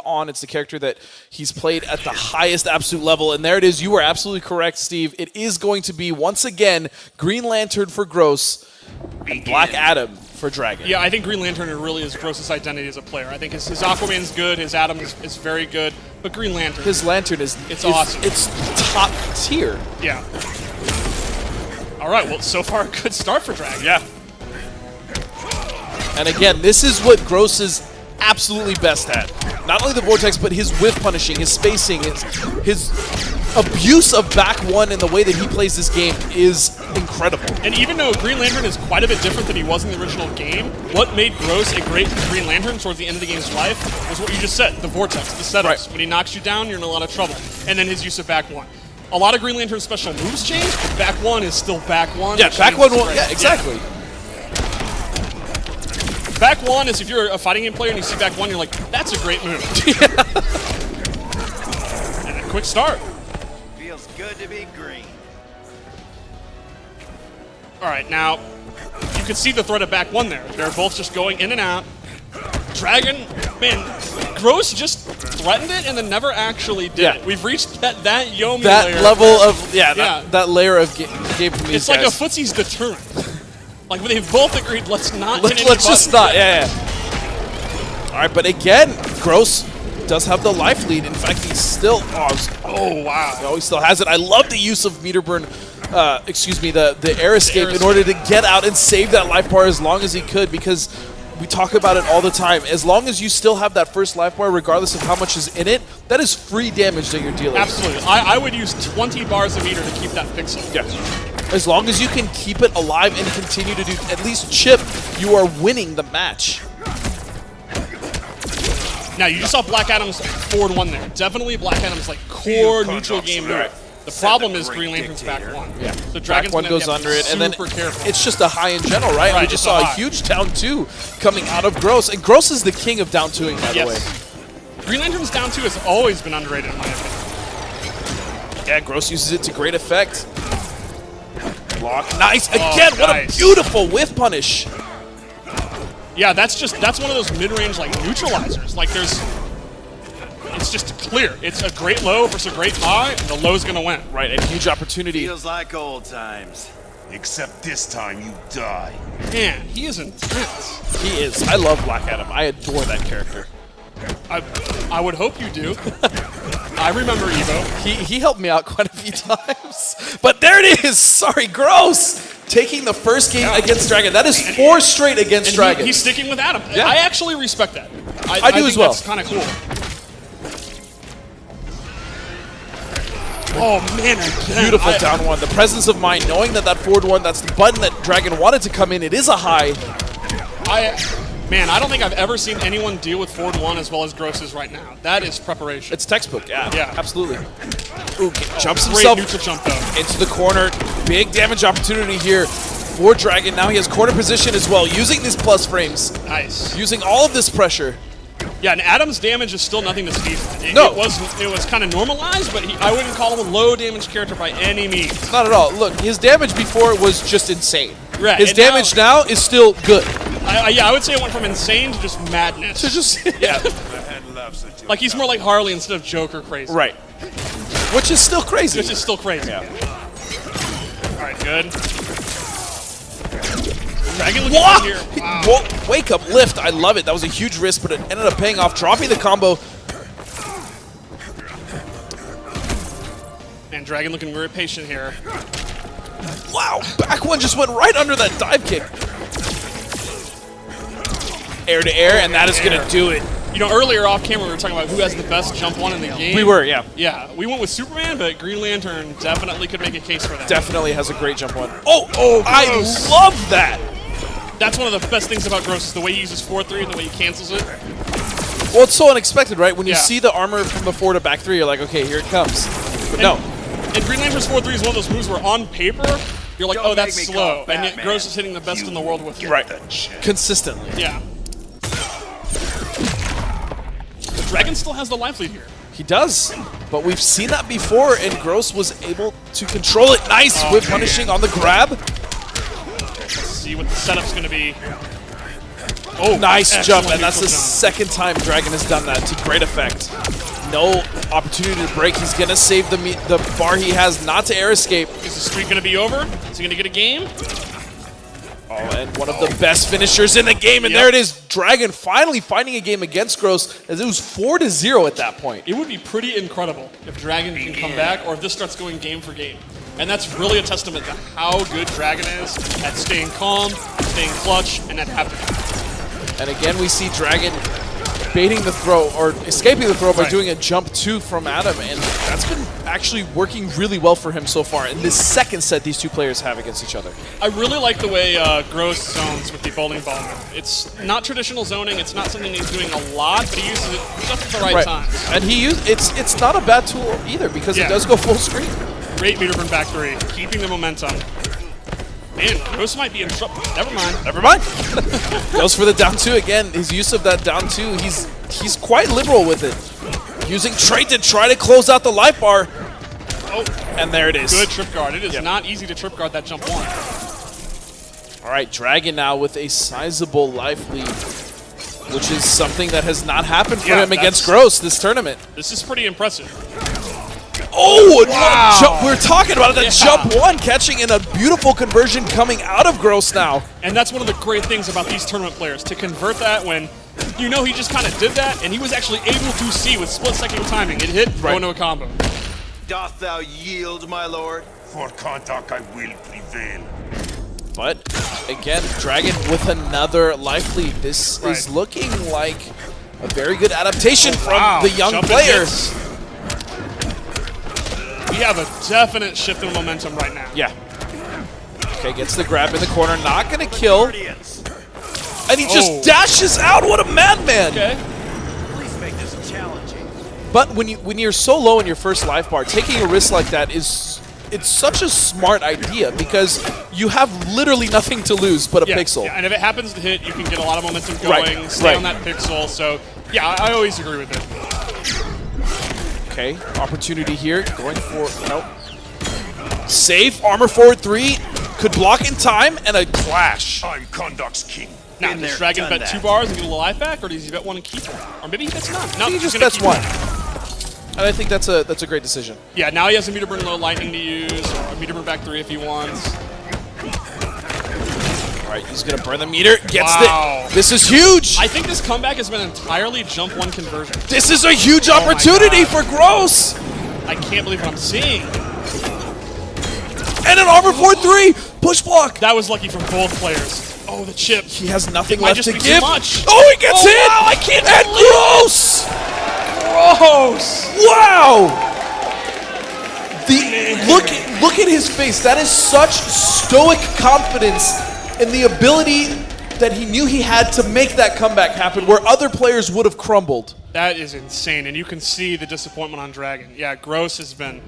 on. It's the character that he's played at the highest absolute level, and there it is. You were absolutely correct, Steve. It is going to be, once again, Green Lantern for Gross and Black Adam for Dragon. Yeah, I think Green Lantern really is Gross's identity as a player. I think his Aquaman's good, his Atom is very good, but Green Lantern... His Lantern is awesome. It's top tier. Yeah. All right, well, so far, a good start for Dragon. Yeah. And again, this is what Gross is absolutely best at. Not only the Vortex, but his whiff punishing, his spacing, his abuse of back one and the way that he plays this game is incredible. And even though Green Lantern is quite a bit different than he was in the original game, what made Gross a great Green Lantern towards the end of the game's life was what you just said, the Vortex, the setups. Right. When he knocks you down, you're in a lot of trouble. And then his use of back one. A lot of Green Lantern's special moves change, but back one is still back one. Yeah, back one, yeah, exactly. Yeah. Back one is if you're a fighting game player and you see back one, you're like, that's a great move. And a quick start. Feels good to be green. All right, now, you can see the threat of back one there. They're both just going in and out. Dragon, man, Gross just threatened it and then never actually did it. We've reached that Yomi layer. That level of, that layer of game from these guys. It's like a footsie's deterrent. Like, they've both agreed, let's not hit any Let's just buttons. not, yeah. All right, but again, Gross does have the life lead. In fact, he's still, oh, wow. No, he still has it. I love the use of meter burn, the air escape in order to get out and save that life bar as long as he could, because we talk about it all the time. As long as you still have that first life bar, regardless of how much is in it, that is free damage that you're dealing with. Absolutely. I would use 20 bars a meter to keep that pixel. Yeah. As long as you can keep it alive and continue to do at least chip, you are winning the match. Now, you just saw Black Adam's forward one there. Definitely Black Adam's like core neutral game move. The problem is Green Lantern's back one. Yeah. So Dragon's back one goes under it, and then careful. It's just a high in general, right? We just saw a huge down two coming out of Gross, and Gross is the king of down twoing, by the way. Green Lantern's down two has always been underrated in my opinion. Yeah, Gross uses it to great effect. Block. Nice. Again, what a beautiful whiff punish. Yeah, that's one of those mid-range like neutralizers. Like it's just clear. It's a great low versus a great high, and the low's gonna win. Right, a huge opportunity. Feels like old times. Except this time you die. Man, he is intense. He is. I love Black Adam. I adore that character. I would hope you do. I remember Evo. He helped me out quite a few times. But there it is. Sorry, Gross. Taking the first game against Dragon. That is 4 straight against Dragon. He's sticking with Adam. Yeah. I actually respect that. I do as well. That's kind of cool. Oh, man, again. Beautiful down one. The presence of mind, knowing that forward one, that's the button that Dragon wanted to come in. It is a high. Man, I don't think I've ever seen anyone deal with forward one as well as Gross is right now. That is preparation. It's textbook, yeah. Absolutely. Ooh, jumps great himself neutral jump, though. into the corner. Big damage opportunity here for Dragon. Now he has corner position as well, using these plus frames. Nice. Using all of this pressure. Yeah, and Adam's damage is still nothing to speak of. It was kind of normalized, but I wouldn't call him a low damage character by any means. Not at all. Look, his damage before was just insane. Right. His damage now is still good. I would say it went from insane to just madness. Like he's more like Harley instead of Joker crazy. Right. Which is still crazy. Which is still crazy. Yeah. All right, good. Dragon looking good here. Wow. Wake up lift. I love it. That was a huge risk, but it ended up paying off, dropping the combo. And Dragon looking very patient here. Wow, back one just went right under that dive kick. Air to air, and that is going to do it. You know, earlier off camera we were talking about who has the best jump one in the game. We were, yeah. Yeah, we went with Superman, but Green Lantern definitely could make a case for that. Definitely has a great jump one. I love that. That's one of the best things about Gross is the way he uses 4-3 and the way he cancels it. Well, it's so unexpected, right? When you see the armor from the 4 to back 3, you're like, okay, here it comes. But no. And Green Lantern's 4-3 is one of those moves where on paper, you're like, oh, that's slow. And yet Gross is hitting the best in the world with it. Right. Consistently. Yeah. The Dragon still has the life lead here. He does. But we've seen that before, and Gross was able to control it. Nice whip punishing on the grab. Let's see what the setup's going to be. Oh, nice excellent jump, and that's the neutral jump. second time Dragon has done that to great effect. No opportunity to break. He's gonna save the bar he has not to air escape. Is the streak going to be over? Is he going to get a game? Oh, and one of the best finishers in the game, and Yep. there it is. Dragon finally finding a game against Gross, as it was 4-0 at that point. It would be pretty incredible if Dragon can come back, or if this starts going game for game. And that's really a testament to how good Dragon is at staying calm, staying clutch, and at having. And again, we see Dragon baiting the throw, or escaping the throw by Right. doing a jump 2 from Adam, and that's been actually working really well for him so far in this second set these two players have against each other. I really like the way Gross zones with the bowling ball move. It's not traditional zoning. It's not something he's doing a lot, but he uses it just at the right time. And it's not a bad tool either, because Yeah. it does go full screen. Great Meterburn back three, keeping the momentum. Man, Gross might be in trouble. Never mind. Never mind. Goes for the down 2 again. His use of that down 2, he's quite liberal with it. Using trait to try to close out the life bar. Oh, And there it is. good trip guard. It is Yep. not easy to trip guard that jump one. All right, Dragon now with a sizable life lead, which is something that has not happened for Yeah, him against that's- Gross this tournament. This is pretty impressive. Oh, and Wow. jump, we're talking about it. That Yeah. jump 1 catching in a beautiful conversion coming out of Gross now. And that's one of the great things about these tournament players, to convert that when you know he just kind of did that, and he was actually able to see with split-second timing. It hit, go Right. into a combo. Doth thou yield, my lord? For Kondak I will prevail. But again, Dragon with another life lead. This Right. is looking like a very good adaptation from Wow, the young jumping player. hits. We have a definite shift in momentum right now. Yeah. Okay, gets the grab in the corner. Not going to kill. Guardians, And he just Oh. dashes out. What a madman. Okay. please make this challenging. But when you're so low in your first life bar, taking a risk like that it's such a smart idea, because you have literally nothing to lose but a Yeah, pixel. yeah, and if it happens to hit, you can get a lot of momentum going, Right, stay right. on that pixel. So, yeah, I always agree with it. Okay, opportunity here. Going for, nope. Safe, armor forward 3. Could block in time, and a clash. I'm Kondak's king. Now, Been does there, Dragon done bet that. 2 bars and get a little life back, or does he bet 1 and keep it? Or maybe he bets none. No, He he's just gonna bets keep 1. it. And I think that's a great decision. Yeah, now he has a Meterburn low lightning to use, or a Meterburn back 3 if he wants. All right, he's going to burn the meter. Gets Wow. it. This is huge. I think this comeback has been entirely jump 1 conversion. This is a huge Oh my opportunity God. for Gross. I can't believe what I'm seeing. And an armor forward 3. Push block. That was lucky from both players. Oh, the chip. He has nothing It might left just to be too give. much. Oh, he gets Oh, hit. wow, I can't And believe Gross. Gross! Wow! Look at his face. That is such stoic confidence in the ability that he knew he had to make that comeback happen, where other players would have crumbled. That is insane, and you can see the disappointment on Dragon. Yeah, Gross has been...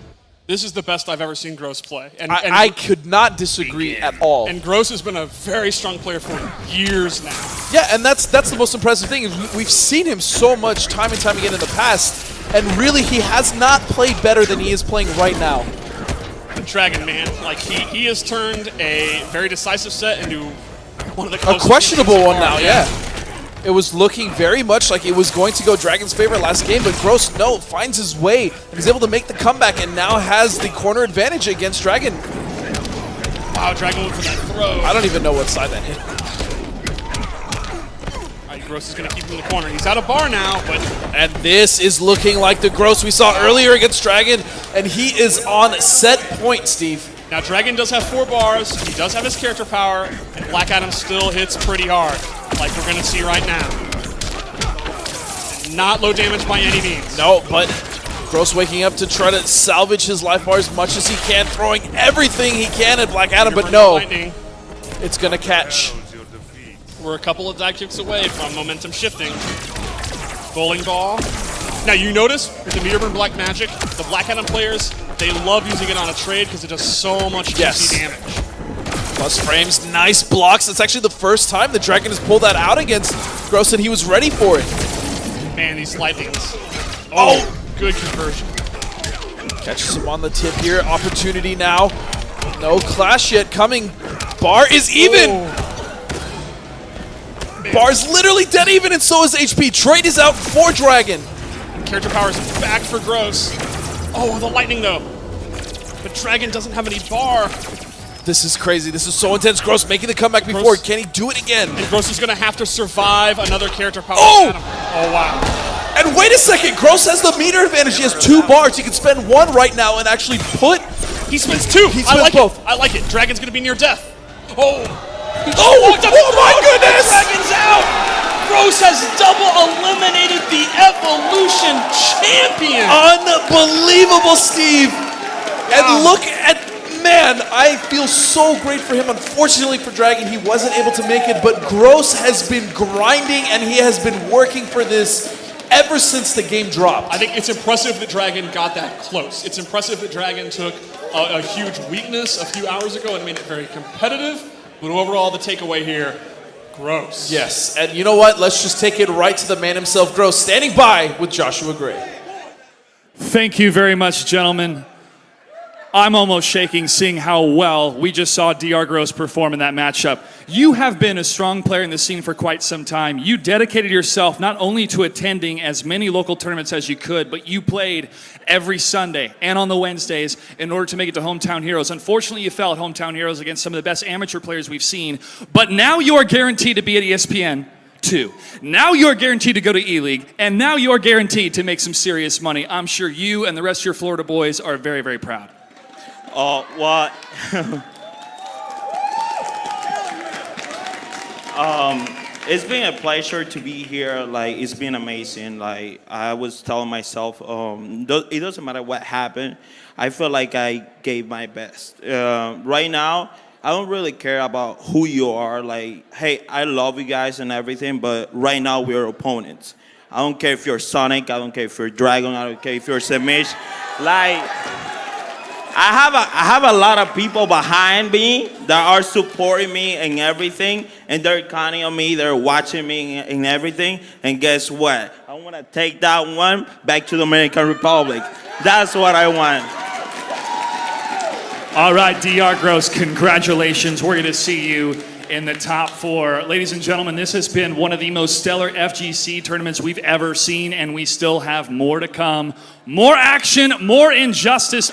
This is the best I've ever seen Gross play. I could not disagree at all. And Gross has been a very strong player for years now. Yeah, and that's the most impressive thing. Is we've seen him so much time and time again in the past, and really he has not played better than he is playing right now. The Dragon, man, like he has turned a very decisive set into one of the A closest questionable games so one far. now, yeah. It was looking very much like it was going to go Dragon's favor last game, but Gross, no, finds his way and is able to make the comeback and now has the corner advantage against Dragon. Wow, Dragon went for that throw. I don't even know what side that hit. All right, Gross is going to keep him in the corner. He's out of bar now, but And this is looking like the Gross we saw earlier against Dragon, and he is on set point, Steve. now Dragon does have 4 bars. He does have his character power, and Black Adam still hits pretty hard, like we're going to see right now. Not low damage by any means. No, but Gross waking up to try to salvage his life bar as much as he can, throwing everything he can at Black Adam, but no, Lightning. it's gonna catch. We're a couple of dive kicks away from momentum shifting. Bowling ball. Now you notice with the Meterburn Black Magic, the Black Adam players, they love using it on a trade because it does so much Yes. juicy damage. Plus frames, nice blocks. It's actually the first time the Dragon has pulled that out against Gross, and he was ready for it. Man, these lightnings. Oh, good conversion. Catches him on the tip here. Opportunity now. No clash yet coming. Bar is even. Oh. Man, bars literally dead even, and so is HP. Trade is out for Dragon. Character power is back for Gross. Oh, the lightning though. But Dragon doesn't have any bar. This is crazy. This is so intense. Gross making the comeback before. Can he do it again? And Gross is going to have to survive another character power. Oh! Oh, wow. And wait a second. Gross has the meter advantage. He has 2 bars. He can spend 1 right now and actually put... He spends 2. He I spends like both. it. I like it. Dragon's going to be near death. Oh! Oh my goodness! Dragon's out! Gross has double eliminated the Evolution champion! Unbelievable, Steve! And look at... Man, I feel so great for him. Unfortunately for Dragon, he wasn't able to make it, but Gross has been grinding and he has been working for this ever since the game dropped. I think it's impressive that Dragon got that close. It's impressive that Dragon took a huge weakness a few hours ago and made it very competitive, but overall the takeaway here, Gross. Yes, and you know what? Let's just take it right to the man himself, Gross, standing by with Joshua Gray. Thank you very much, gentlemen. I'm almost shaking seeing how well we just saw DR Gross perform in that matchup. You have been a strong player in the scene for quite some time. You dedicated yourself not only to attending as many local tournaments as you could, but you played every Sunday and on the Wednesdays in order to make it to Hometown Heroes. Unfortunately, you fell at Hometown Heroes against some of the best amateur players we've seen, but now you are guaranteed to be at ESPN. 2. Now you're guaranteed to go to E-League, and now you're guaranteed to make some serious money. I'm sure you and the rest of your Florida boys are very, very proud. Oh, what? It's been a pleasure to be here. Like, it's been amazing. Like, I was telling myself, it doesn't matter what happened. I feel like I gave my best. Right now, I don't really care about who you are. Like, hey, I love you guys and everything, but right now we're opponents. I don't care if you're Sonic. I don't care if you're Dragon. I don't care if you're Semish. Like, I have a lot of people behind me that are supporting me and everything, and they're counting on me, they're watching me and everything, and guess what? I want to take that one back to the Dominican Republic. That's what I want. All right, DR Gross, congratulations. We're going to see you in the top 4. Ladies and gentlemen, this has been one of the most stellar FGC tournaments we've ever seen, and we still have more to come. More action, more injustice.